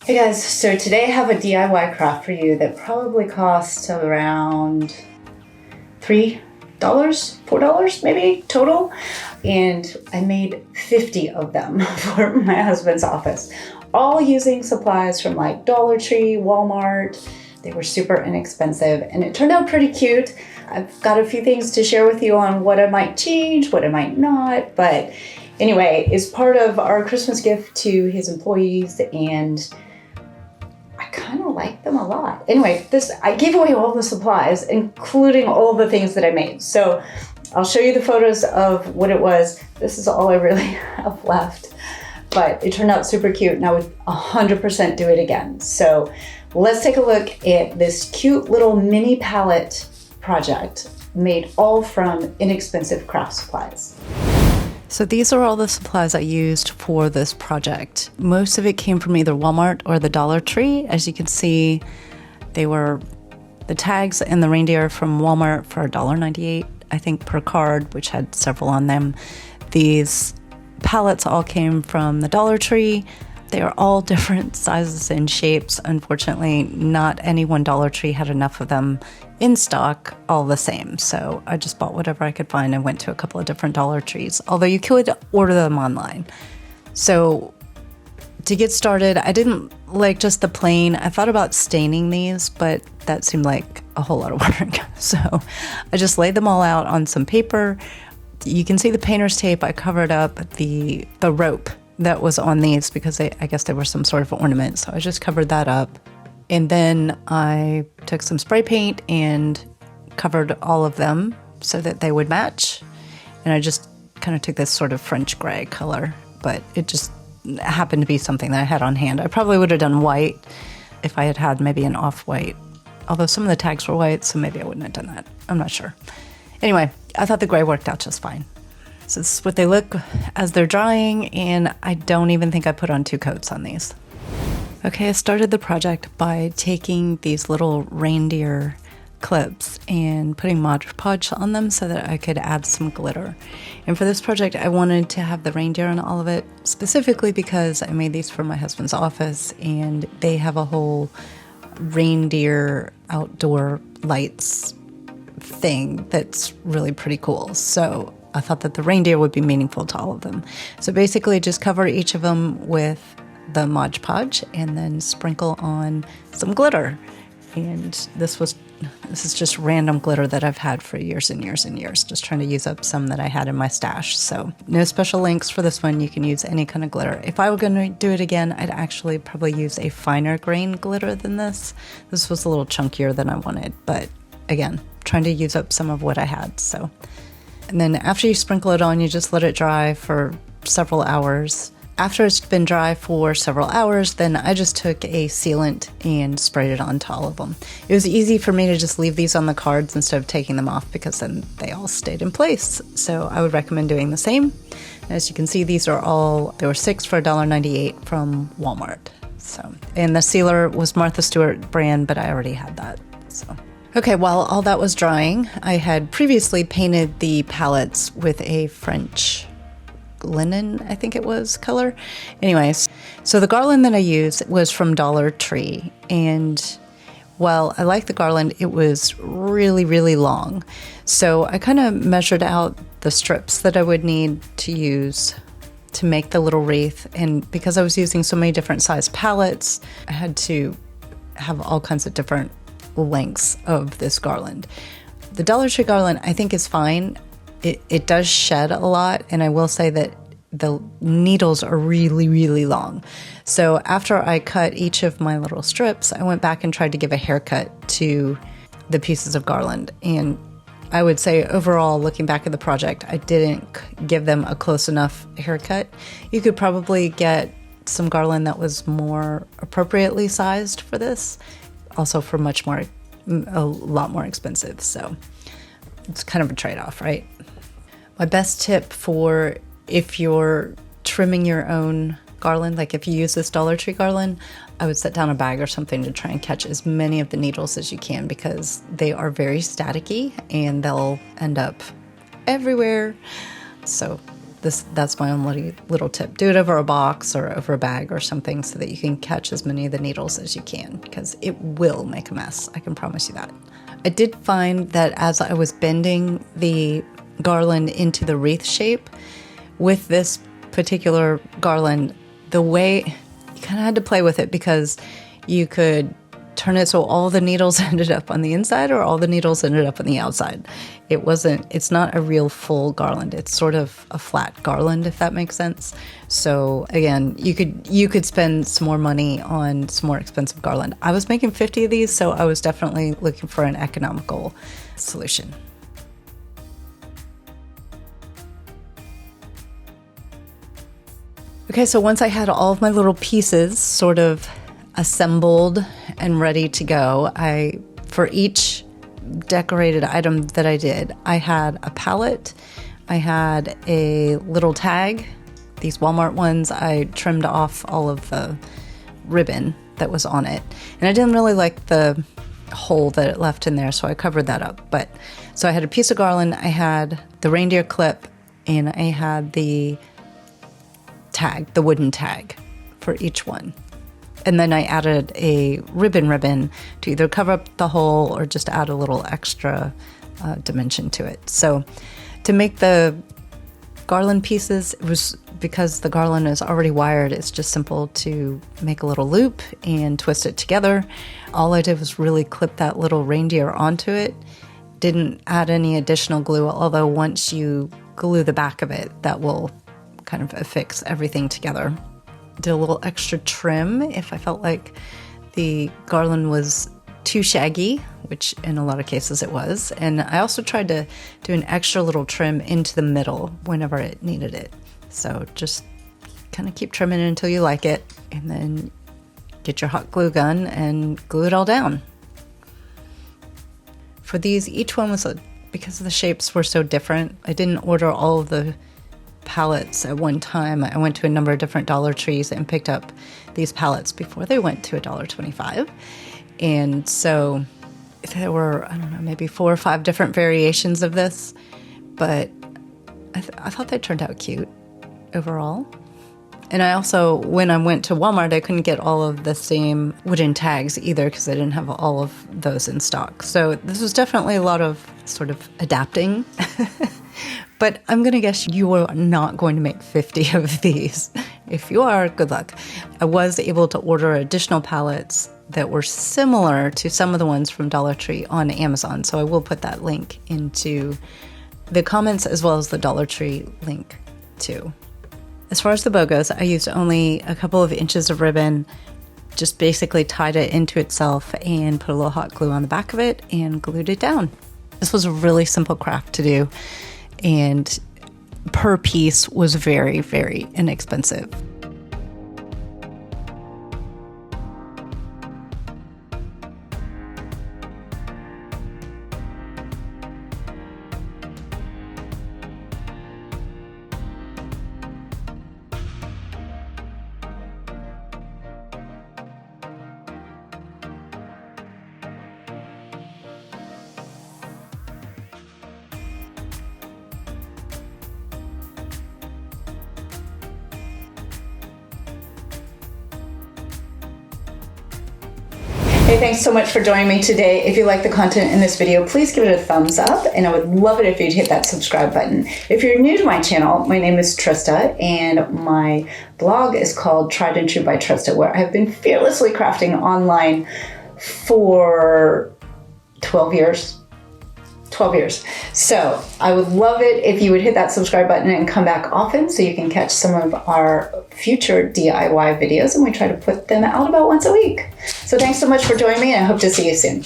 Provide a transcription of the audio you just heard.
Hey guys, so today I have a DIY craft for you that probably cost around $3, $4 maybe total. And I made 50 of them for my husband's office, all using supplies from like Dollar Tree, Walmart. They were super inexpensive and it turned out pretty cute. I've got a few things to share with you on what I might change, what I might not, but anyway, it's part of our Christmas gift to his employees and I kind of like them a lot. Anyway, I gave away all the supplies, including all the things that I made. So I'll show you the photos of what it was. This is all I really have left, but it turned out super cute and I would 100% do it again. So let's take a look at this cute little mini palette project made all from inexpensive craft supplies. So these are all the supplies I used for this project. Most of it came from either Walmart or the Dollar Tree. As you can see, they were the tags and the reindeer from Walmart for $1.98, I think, per card, which had several on them. These palettes all came from the Dollar Tree. They are all different sizes and shapes. Unfortunately, not any one Dollar Tree had enough of them in stock, all the same. So I just bought whatever I could find and went to a couple of different Dollar Trees, although you could order them online. So to get started, I didn't like just the plain. I thought about staining these, but that seemed like a whole lot of work. So I just laid them all out on some paper. You can see the painter's tape. I covered up the rope that was on these because I guess they were some sort of ornament. So I just covered that up. And then I took some spray paint and covered all of them so that they would match. And I just kind of took this sort of French gray color, but it just happened to be something that I had on hand. I probably would have done white if I had had maybe an off-white, although some of the tags were white, so maybe I wouldn't have done that. I'm not sure. Anyway, I thought the gray worked out just fine. So this is what they look as they're drying, and I don't even think I put on 2 coats on these. Okay, I started the project by taking these little reindeer clips and putting Mod Podge on them so that I could add some glitter. And for this project, I wanted to have the reindeer on all of it, specifically because I made these for my husband's office, and they have a whole reindeer outdoor lights thing that's really pretty cool. So I thought that the reindeer would be meaningful to all of them. So basically just cover each of them with the Mod Podge and then sprinkle on some glitter. And this is just random glitter that I've had for years and years and years, just trying to use up some that I had in my stash. So no special links for this one. You can use any kind of glitter. If I were going to do it again, I'd actually probably use a finer grain glitter than this. This was a little chunkier than I wanted, but again, trying to use up some of what I had. So, and then after you sprinkle it on, you just let it dry for several hours. After it's been dry for several hours, then I just took a sealant and sprayed it onto all of them. It was easy for me to just leave these on the cards instead of taking them off because then they all stayed in place. So I would recommend doing the same. As you can see, these are all, there were 6 for $1.98 from Walmart. So, and the sealer was Martha Stewart brand, but I already had that. So. Okay, while all that was drying, I had previously painted the palettes with a French linen, I think it was, color. Anyways, so the garland that I used was from Dollar Tree, and while I like the garland, it was really, really long. So I kind of measured out the strips that I would need to use to make the little wreath, and because I was using so many different size palettes, I had to have all kinds of different lengths of this garland. The Dollar Tree garland I think is fine. It does shed a lot, and I will say that the needles are really, really long. So after I cut each of my little strips, I went back and tried to give a haircut to the pieces of garland. And I would say overall, looking back at the project, I didn't give them a close enough haircut. You could probably get some garland that was more appropriately sized for this, also for a lot more expensive. So it's kind of a trade-off, right? My best tip for if you're trimming your own garland, like if you use this Dollar Tree garland, I would set down a bag or something to try and catch as many of the needles as you can because they are very staticky and they'll end up everywhere. So That's my only little tip. Do it over a box or over a bag or something so that you can catch as many of the needles as you can, because it will make a mess. I can promise you that. I did find that as I was bending the garland into the wreath shape with this particular garland, the way you kind of had to play with it, because you could turn it so all the needles ended up on the inside or all the needles ended up on the outside. It's not a real full garland. It's sort of a flat garland, if that makes sense. So again, you could spend some more money on some more expensive garland. I was making 50 of these, so I was definitely looking for an economical solution. Okay, so once I had all of my little pieces sort of assembled and ready to go, for each decorated item that I did, I had a palette, I had a little tag. These Walmart ones, I trimmed off all of the ribbon that was on it. And I didn't really like the hole that it left in there, so I covered that up. So I had a piece of garland, I had the reindeer clip, and I had the tag, the wooden tag for each one. And then I added a ribbon to either cover up the hole or just add a little extra dimension to it. So to make the garland pieces, it was, because the garland is already wired, it's just simple to make a little loop and twist it together. All I did was really clip that little reindeer onto it. Didn't add any additional glue, although once you glue the back of it, that will kind of affix everything together. Did a little extra trim if I felt like the garland was too shaggy, which in a lot of cases it was. And I also tried to do an extra little trim into the middle whenever it needed it. So just kind of keep trimming it until you like it, and then get your hot glue gun and glue it all down. For these, each one was because the shapes were so different, I didn't order all of the palettes at one time. I went to a number of different Dollar Trees and picked up these palettes before they went to $1.25. And so there were, I don't know, maybe 4 or 5 different variations of this, but I thought they turned out cute overall. And I also, when I went to Walmart, I couldn't get all of the same wooden tags either because I didn't have all of those in stock. So this was definitely a lot of sort of adapting. But I'm going to guess you are not going to make 50 of these. If you are, good luck. I was able to order additional palettes that were similar to some of the ones from Dollar Tree on Amazon. So I will put that link into the comments as well as the Dollar Tree link too. As far as the bow goes, I used only a couple of inches of ribbon, just basically tied it into itself and put a little hot glue on the back of it and glued it down. This was a really simple craft to do, and per piece was very, very inexpensive. Hey, thanks so much for joining me today. If you like the content in this video, please give it a thumbs up, and I would love it if you'd hit that subscribe button. If you're new to my channel, my name is Trista, and my blog is called Tried and True by Trista, where I've been fearlessly crafting online for 12 years. So I would love it if you would hit that subscribe button and come back often so you can catch some of our future DIY videos, and we try to put them out about once a week. So thanks so much for joining me, and I hope to see you soon.